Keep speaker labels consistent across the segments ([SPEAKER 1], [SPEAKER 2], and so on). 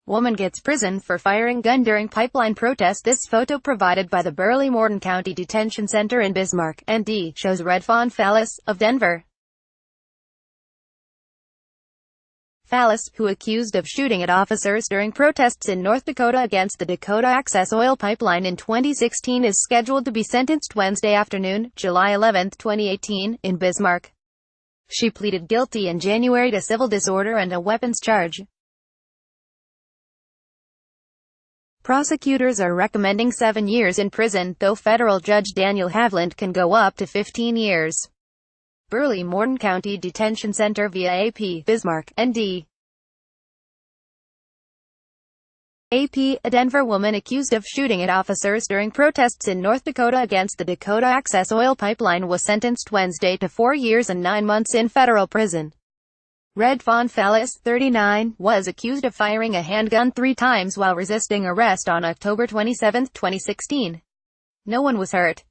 [SPEAKER 1] Woman gets prison for firing gun during pipeline protest. This photo provided by the Burley-Morton County Detention Center in Bismarck, ND, shows Redfon Fallis, of Denver. Fallis, who accused of shooting at officers during protests in North Dakota against the Dakota Access Oil Pipeline in 2016, is scheduled to be sentenced Wednesday afternoon, July 11, 2018, in Bismarck. She pleaded guilty in January to civil disorder and a weapons charge. Prosecutors are recommending 7 years in prison, though federal judge Daniel Havland can go up to 15 years. Burley-Morton County Detention Center via AP, Bismarck, ND. AP, a Denver woman accused of shooting at officers during protests in North Dakota against the Dakota Access Oil Pipeline, was sentenced Wednesday to 4 years and 9 months in federal prison. Redfon Fallis, 39, was accused of firing a handgun 3 times while resisting arrest on October 27, 2016. No one was hurt.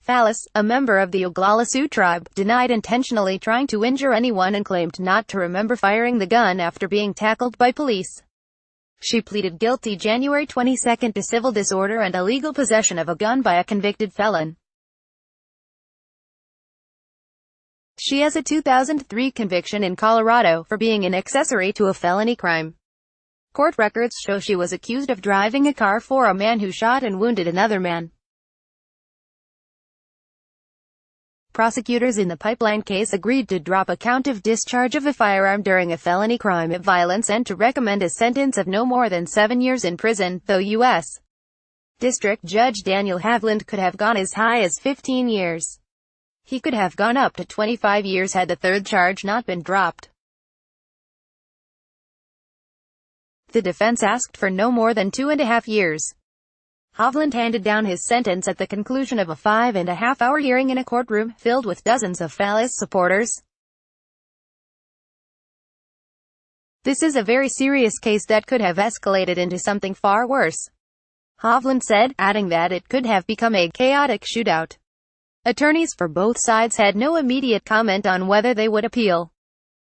[SPEAKER 1] Fallis, a member of the Oglala Sioux tribe, denied intentionally trying to injure anyone and claimed not to remember firing the gun after being tackled by police. She pleaded guilty January 22 to civil disorder and illegal possession of a gun by a convicted felon. She has a 2003 conviction in Colorado for being an accessory to a felony crime. Court records show she was accused of driving a car for a man who shot and wounded another man. Prosecutors in the pipeline case agreed to drop a count of discharge of a firearm during a felony crime of violence and to recommend a sentence of no more than 7 years in prison, though U.S. District Judge Daniel Havland could have gone as high as 15 years. He could have gone up to 25 years had the third charge not been dropped. The defense asked for no more than 2.5 years. Havland handed down his sentence at the conclusion of a 5.5-hour hearing in a courtroom filled with dozens of Fallis supporters. "This is a very serious case that could have escalated into something far worse," Havland said, adding that it could have become a chaotic shootout. Attorneys for both sides had no immediate comment on whether they would appeal.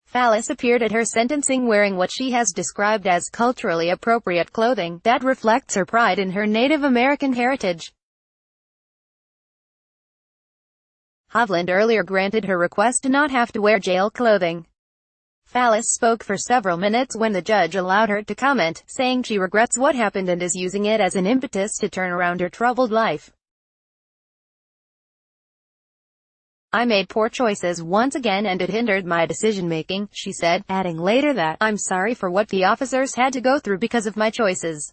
[SPEAKER 1] Fallis appeared at her sentencing wearing what she has described as culturally appropriate clothing that reflects her pride in her Native American heritage. Havland earlier granted her request to not have to wear jail clothing. Fallis spoke for several minutes when the judge allowed her to comment, saying she regrets what happened and is using it as an impetus to turn around her troubled life. "I made poor choices once again and it hindered my decision-making," she said, adding later that, "I'm sorry for what the officers had to go through because of my choices."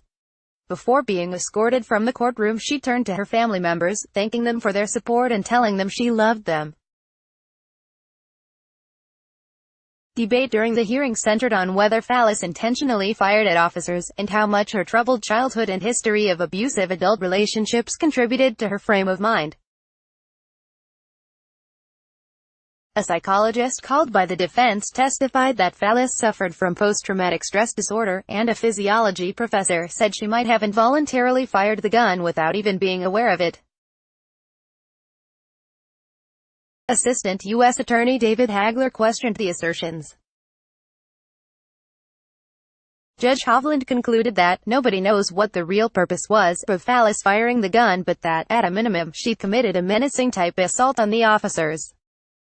[SPEAKER 1] Before being escorted from the courtroom, she turned to her family members, thanking them for their support and telling them she loved them. Debate during the hearing centered on whether Fallis intentionally fired at officers, and how much her troubled childhood and history of abusive adult relationships contributed to her frame of mind. A psychologist called by the defense testified that Fallis suffered from post-traumatic stress disorder, and a physiology professor said she might have involuntarily fired the gun without even being aware of it. Assistant U.S. Attorney David Hagler questioned the assertions. Judge Havland concluded that, nobody knows what the real purpose was of Fallis firing the gun, but that, at a minimum, she committed a menacing-type assault on the officers.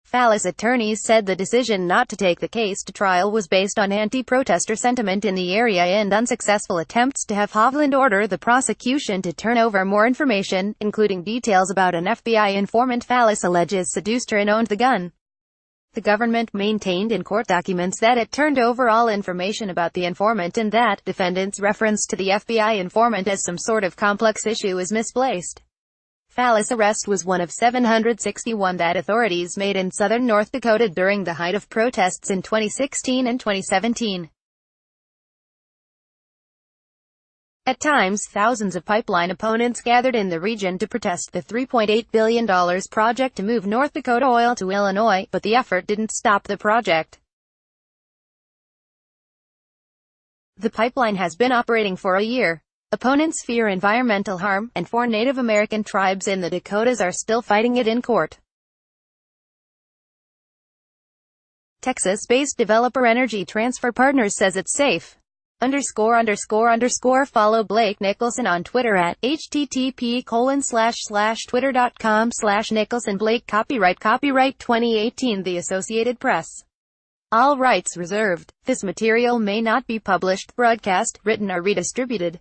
[SPEAKER 1] Fallis attorneys said the decision not to take the case to trial was based on anti-protester sentiment in the area and unsuccessful attempts to have Havland order the prosecution to turn over more information, including details about an FBI informant Fallis alleges seduced her and owned the gun. The government maintained in court documents that it turned over all information about the informant and that defendants' reference to the FBI informant as some sort of complex issue is misplaced. Fallis' arrest was one of 761 that authorities made in southern North Dakota during the height of protests in 2016 and 2017. At times, thousands of pipeline opponents gathered in the region to protest the $3.8 billion project to move North Dakota oil to Illinois, but the effort didn't stop the project. The pipeline has been operating for a year. Opponents fear environmental harm, and 4 Native American tribes in the Dakotas are still fighting it in court. Texas-based developer Energy Transfer Partners says it's safe. Follow Blake Nicholson on Twitter at http://twitter.com/Nicholson Blake. Copyright 2018 The Associated Press. All rights reserved. This material may not be published, broadcast, written or redistributed.